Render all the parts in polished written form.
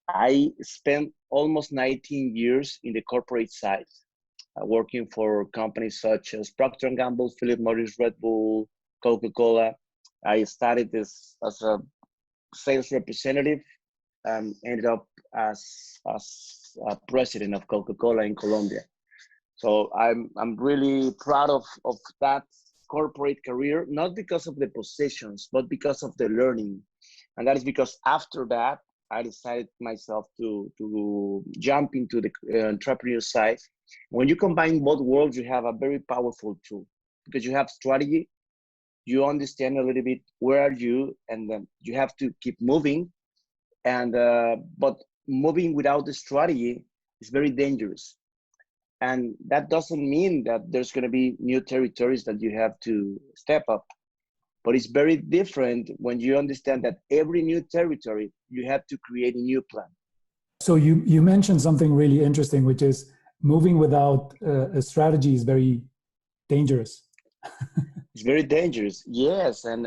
I spent almost 19 years in the corporate side, working for companies such as Procter& Gamble, Phillip Morris, Red Bull, Coca-Cola. I started this as a sales representative and ended up as a president of Coca-Cola in Colombia. So I'm really proud of that corporate career, not because of the positions, but because of the learning. And that is because after that, I decided myself to jump into the entrepreneur side. When you combine both worlds, you have a very powerful tool because you have strategy, you understand a little bit where are you, and then you have to keep moving. And but moving without the strategy is very dangerous. And that doesn't mean that there's going to be new territories that you have to step up. But it's very different when you understand that every new territory, you have to create a new plan. So you mentioned something really interesting, which is moving without a strategy is very dangerous. It's very dangerous, yes, and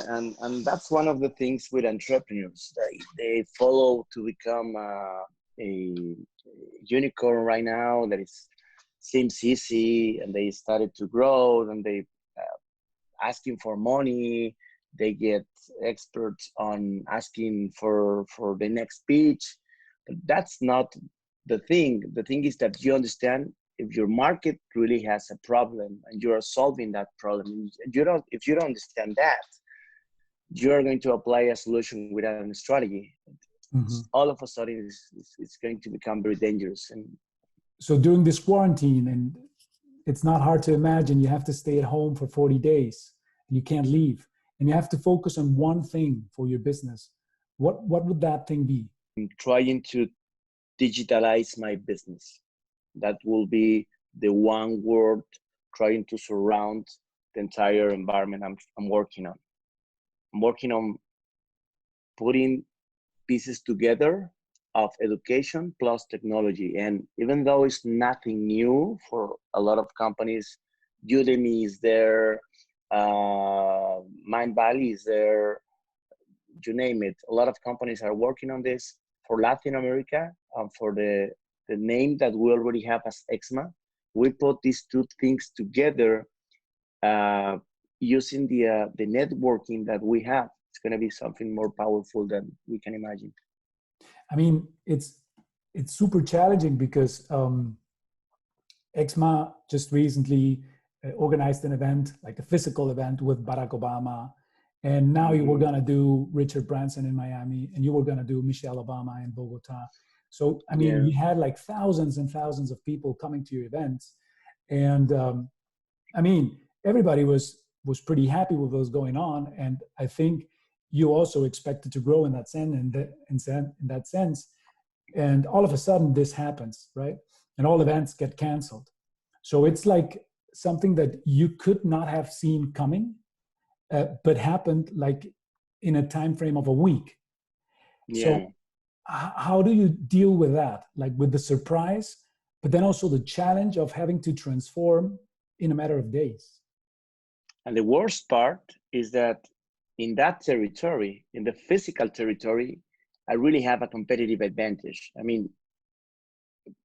that's one of the things with entrepreneurs. They follow to become a unicorn right now. That is seems easy, and they started to grow, and they asking for money. They get experts on asking for the next pitch, but that's not the thing. The thing is that you understand if your market really has a problem and you are solving that problem. If you don't understand that, you are going to apply a solution without a strategy. Mm-hmm. All of a sudden, it's going to become very dangerous. And so during this quarantine, and it's not hard to imagine, you have to stay at home for 40 days and you can't leave, and you have to focus on one thing for your business. What would that thing be? I'm trying to digitalize my business. That will be the one word, trying to surround the entire environment I'm working on. I'm working on putting pieces together of education plus technology. And even though it's nothing new for a lot of companies, Udemy is there, Mindvalley is there, you name it. A lot of companies are working on this. For Latin America, for the name that we already have as Exma, we put these two things together using the networking that we have. It's going to be something more powerful than we can imagine. I mean, it's super challenging because Exma just recently organized an event, like a physical event with Barack Obama. And now you were going to do Richard Branson in Miami, and you were going to do Michelle Obama in Bogota. So, I mean, you had like thousands and thousands of people coming to your events. And I mean, everybody was pretty happy with what was going on. And I think you also expected to grow in that sense. And all of a sudden this happens, right? And all events get canceled. So it's like something that you could not have seen coming, but happened like in a time frame of a week. Yeah. So how do you deal with that? Like with the surprise, but then also the challenge of having to transform in a matter of days. And the worst part is that in that territory, in the physical territory, I really have a competitive advantage. I mean,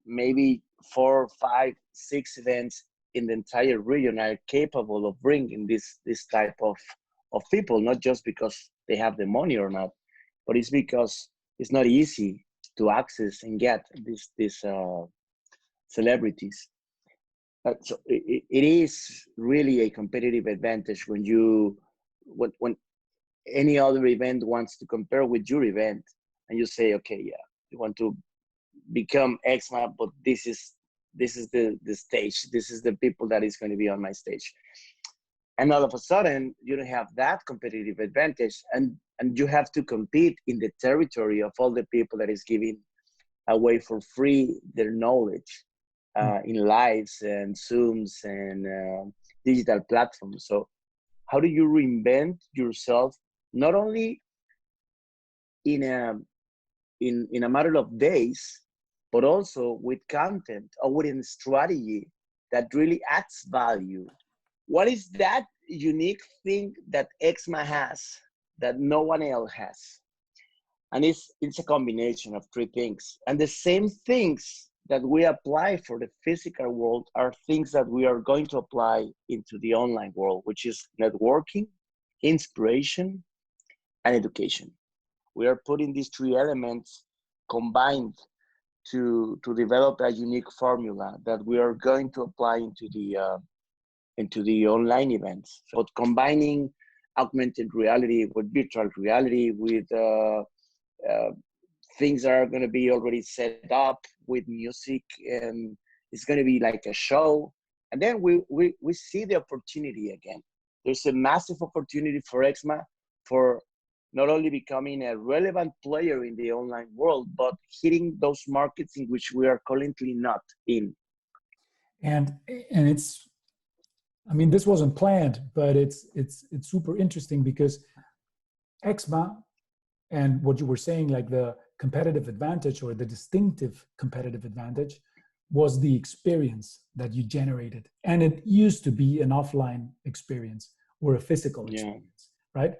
maybe 4, 5, 6 events in the entire region are capable of bringing this type of people, not just because they have the money or not, but it's because it's not easy to access and get these celebrities. So it is really a competitive advantage when any other event wants to compare with your event, and you say, okay, yeah, you want to become Exma, but this is the stage. This is the people that is going to be on my stage. And all of a sudden, you don't have that competitive advantage, and you have to compete in the territory of all the people that is giving away for free their knowledge in lives and Zooms and digital platforms. So how do you reinvent yourself, not only in a matter of days, but also with content or with a strategy that really adds value? What is that unique thing that Exma has that no one else has? And it's a combination of three things. And the same things that we apply for the physical world are things that we are going to apply into the online world, which is networking, inspiration, and education. We are putting these three elements combined to develop a unique formula that we are going to apply into the online events. So combining augmented reality with virtual reality, with things that are going to be already set up with music, and it's going to be like a show. And then we see the opportunity again. There's a massive opportunity for Exma for not only becoming a relevant player in the online world, but hitting those markets in which we are currently not in. And it's, I mean, this wasn't planned, but it's super interesting because Exma and what you were saying, like the competitive advantage or the distinctive competitive advantage, was the experience that you generated. And it used to be an offline experience or a physical experience, right?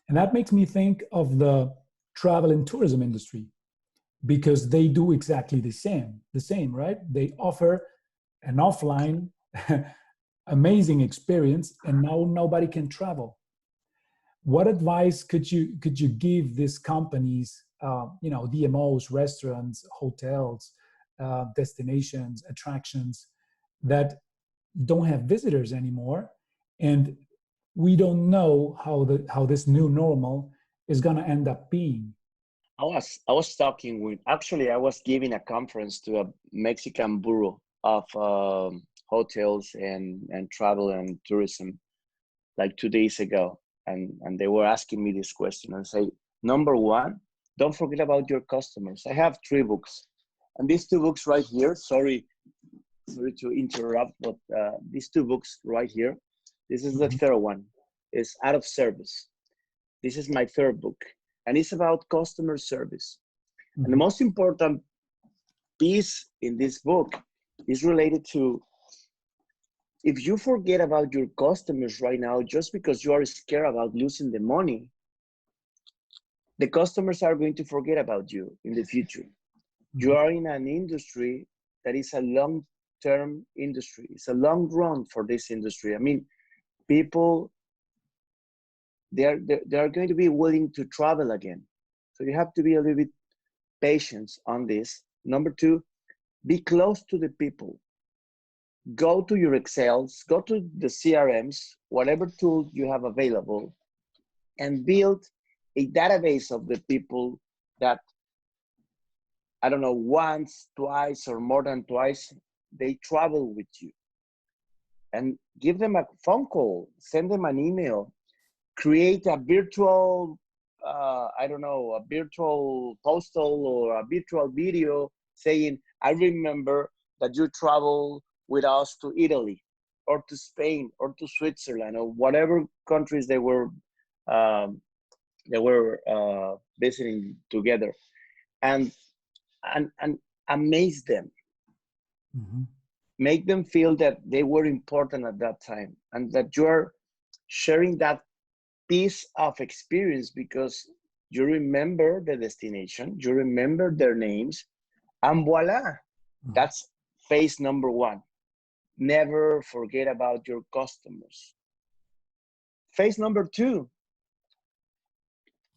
And that makes me think of the travel and tourism industry, because they do exactly the same, right? They offer an offline amazing experience, and now nobody can travel. What advice could you give these companies, DMOs, restaurants, hotels, destinations, attractions that don't have visitors anymore, and we don't know how this new normal is going to end up being? I was talking with, actually I was giving a conference to a Mexican bureau of hotels and travel and tourism like 2 days ago, and they were asking me this question and say, number one, don't forget about your customers. I have 3 books, and these 2 books right here, sorry to interrupt, but these 2 books right here, this is the third one, is Out of Service. This is my third book, and it's about customer service. And the most important piece in this book is related to, if you forget about your customers right now just because you are scared about losing the money, the customers are going to forget about you in the future. You are in an industry that is a long-term industry. It's a long run for this industry. I mean, people, they are going to be willing to travel again. So you have to be a little bit patient on this. Number 2, be close to the people. Go to your Excels, go to the CRMs, whatever tool you have available, and build a database of the people that, I don't know, once, twice, or more than twice, they travel with you. And give them a phone call, send them an email, create a virtual, a virtual postal or a virtual video saying, I remember that you travel with us to Italy or to Spain or to Switzerland or whatever countries they were visiting together, and amaze them. Make them feel that they were important at that time, and that you're sharing that piece of experience because you remember the destination, you remember their names, and voila, that's phase number 1. Never forget about your customers. Phase number 2,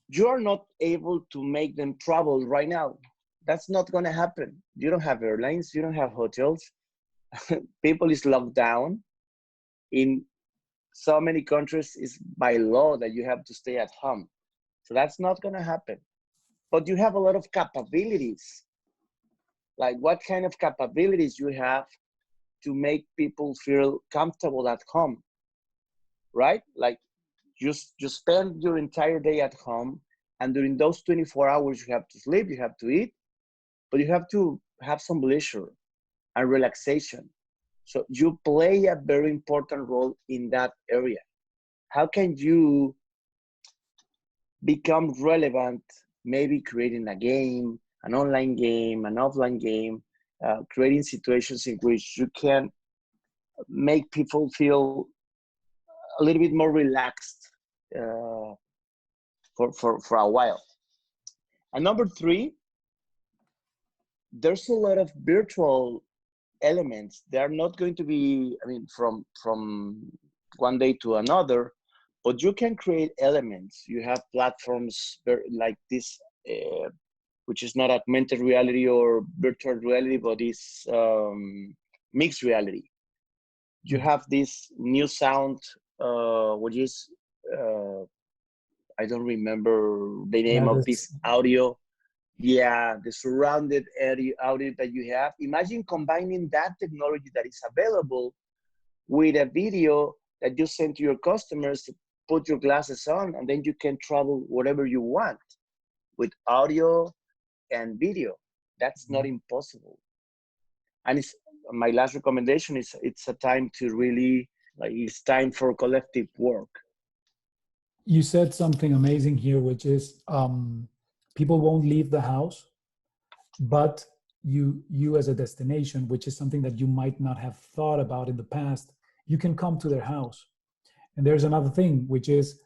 you are not able to make them travel right now. That's not going to happen. You don't have airlines, you don't have hotels. People is locked down. In so many countries, it's by law that you have to stay at home. So that's not going to happen. But you have a lot of capabilities. Like what kind of capabilities you have to make people feel comfortable at home, right? Like you spend your entire day at home, and during those 24 hours, you have to sleep, you have to eat, but you have to have some leisure and relaxation. So you play a very important role in that area. How can you become relevant? Maybe creating a game, an online game, an offline game, creating situations in which you can make people feel a little bit more relaxed for a while. And number three, there's a lot of virtual elements. They are not going to be, I mean, from one day to another, but you can create elements. You have platforms like this, which is not augmented reality or virtual reality, but it's mixed reality. You have this new sound, which is, I don't remember the name of this audio. Yeah, the surrounded area audio that you have. Imagine combining that technology that is available with a video that you send to your customers to put your glasses on, and then you can travel wherever you want with audio and video. That's not impossible. And it's my last recommendation is it's a time to really, like, it's time for collective work. You said something amazing here, which is people won't leave the house, but you as a destination, which is something that you might not have thought about in the past, you can come to their house. And there's another thing, which is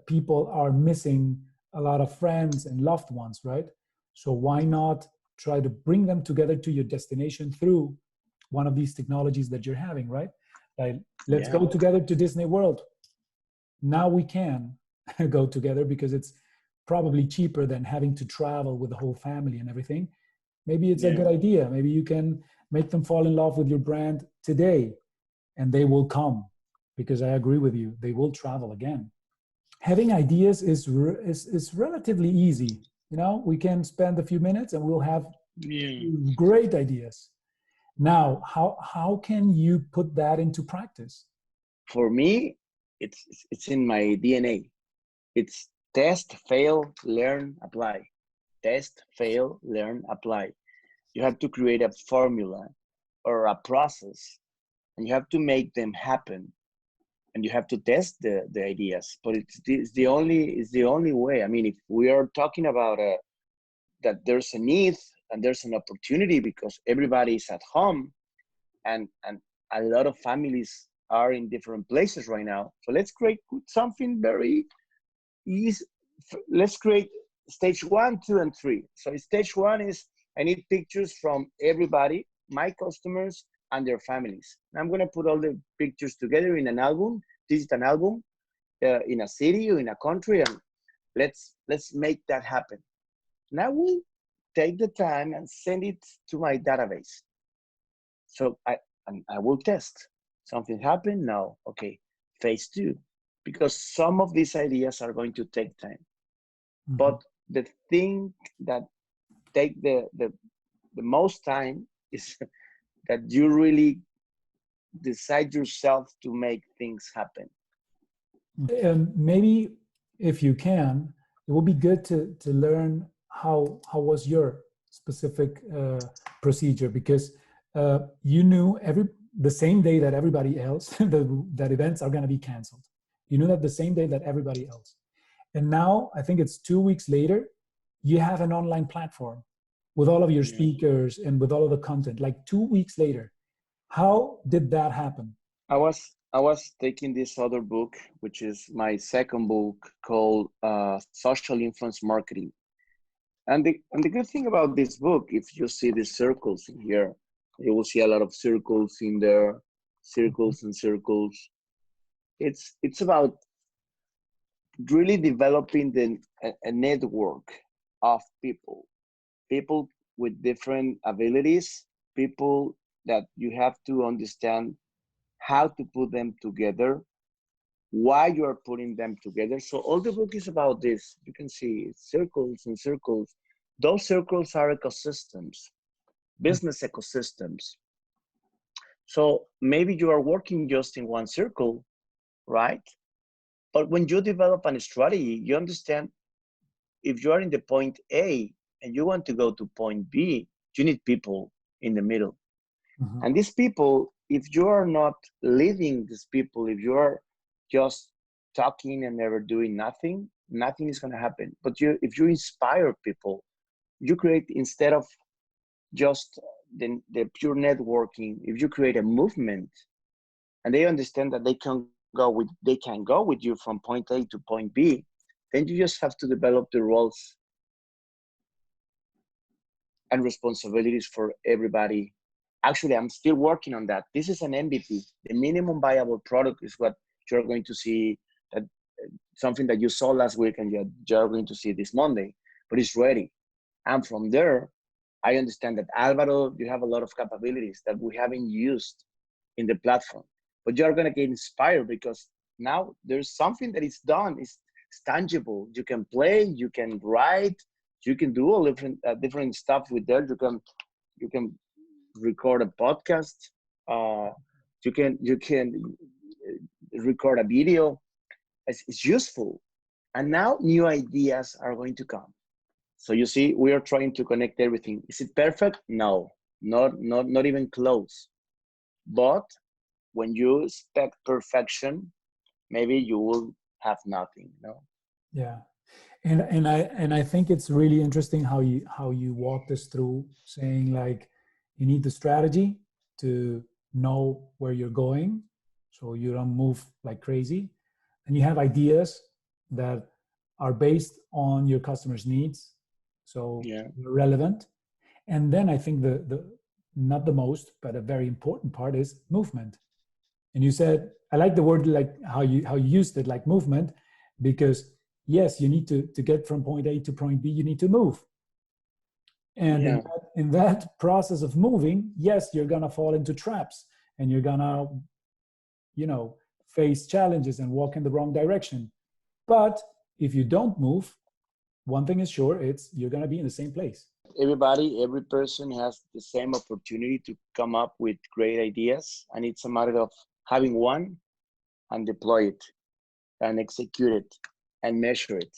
people are missing a lot of friends and loved ones, right? So why not try to bring them together to your destination through one of these technologies that you're having, right? Like, let's go together to Disney World. Now we can go together because it's probably cheaper than having to travel with the whole family and everything. Maybe it's a good idea. Maybe you can make them fall in love with your brand today, and they will come, because I agree with you, they will travel again. Having ideas is relatively easy. You know, we can spend a few minutes and we'll have great ideas. Now, how can you put that into practice? For me, it's in my DNA. It's test, fail, learn, apply. Test, fail, learn, apply. You have to create a formula or a process, and you have to make them happen. And you have to test the ideas, but it's the only way. I mean, if we are talking about that there's a need and there's an opportunity because everybody is at home, and a lot of families are in different places right now. So let's create something very easy. Let's create stage 1, 2, and 3. So stage 1 is I need pictures from everybody, my customers, and their families. I'm going to put all the pictures together in an album. This is an album in a city or in a country, and let's make that happen. Now we'll take the time and send it to my database. So I will test. Something happened? No. Okay. Phase 2, because some of these ideas are going to take time. Mm-hmm. But the thing that take the most time is that you really decide yourself to make things happen. Maybe if you can, it would be good to learn how was your specific procedure, because you knew the same day that everybody else that events are going to be canceled. You knew that the same day that everybody else. And now I think it's 2 weeks later, you have an online platform with all of your speakers and with all of the content, like 2 weeks later. How did that happen? I was taking this other book, which is my second book, called Social Influence Marketing. And the good thing about this book, if you see the circles in here, you will see a lot of circles in there, circles and circles. It's about really developing a network of people with different abilities, people that you have to understand how to put them together, why you are putting them together. So all the book is about this. You can see circles and circles. Those circles are ecosystems, business ecosystems. So maybe you are working just in one circle, right? But when you develop a strategy, you understand if you are in the point A and you want to go to point B, you need people in the middle. Mm-hmm. And these people, if you are not leading these people, if you are just talking and never doing nothing, nothing is going to happen. But if you inspire people, you create, instead of just the pure networking, if you create a movement and they understand that they can go with you from point A to point B, then you just have to develop the roles and responsibilities for everybody. Actually, I'm still working on that. This is an MVP. The minimum viable product is what you're going to see, that something that you saw last week and you're going to see this Monday, but it's ready. And from there, I understand that Alvaro, you have a lot of capabilities that we haven't used in the platform, but you're going to get inspired because now there's something that is done. It's tangible. You can play, you can write, you can do all different stuff with there. You can record a podcast. You can record a video. It's useful, and now new ideas are going to come. So you see, we are trying to connect everything. Is it perfect? No, not even close. But when you expect perfection, maybe you will have nothing. No. Yeah, and I think it's really interesting how you walked us through saying like you need the strategy to know where you're going, so you don't move like crazy, and you have ideas that are based on your customers' needs, so Yeah. relevant. And then I think the not the most, but a very important part is movement. And you said, I like the word, like how you used it, like movement, because yes, you need to get from point A to point B, you need to move. And Yeah. in that process of moving, yes, you're gonna fall into traps and you're gonna, face challenges and walk in the wrong direction. But if you don't move, one thing is sure, it's you're gonna be in the same place. Every person has the same opportunity to come up with great ideas, and it's a matter of having one and deploy it and execute it and measure it.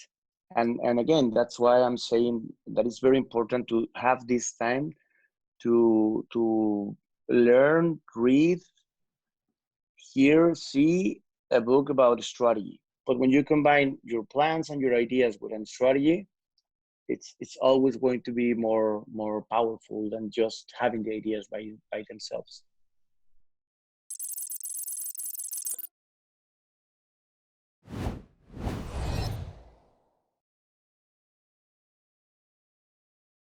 And again, that's why I'm saying that it's very important to have this time to learn, read, hear, see a book about strategy. But when you combine your plans and your ideas with a strategy, it's always going to be more powerful than just having the ideas by themselves.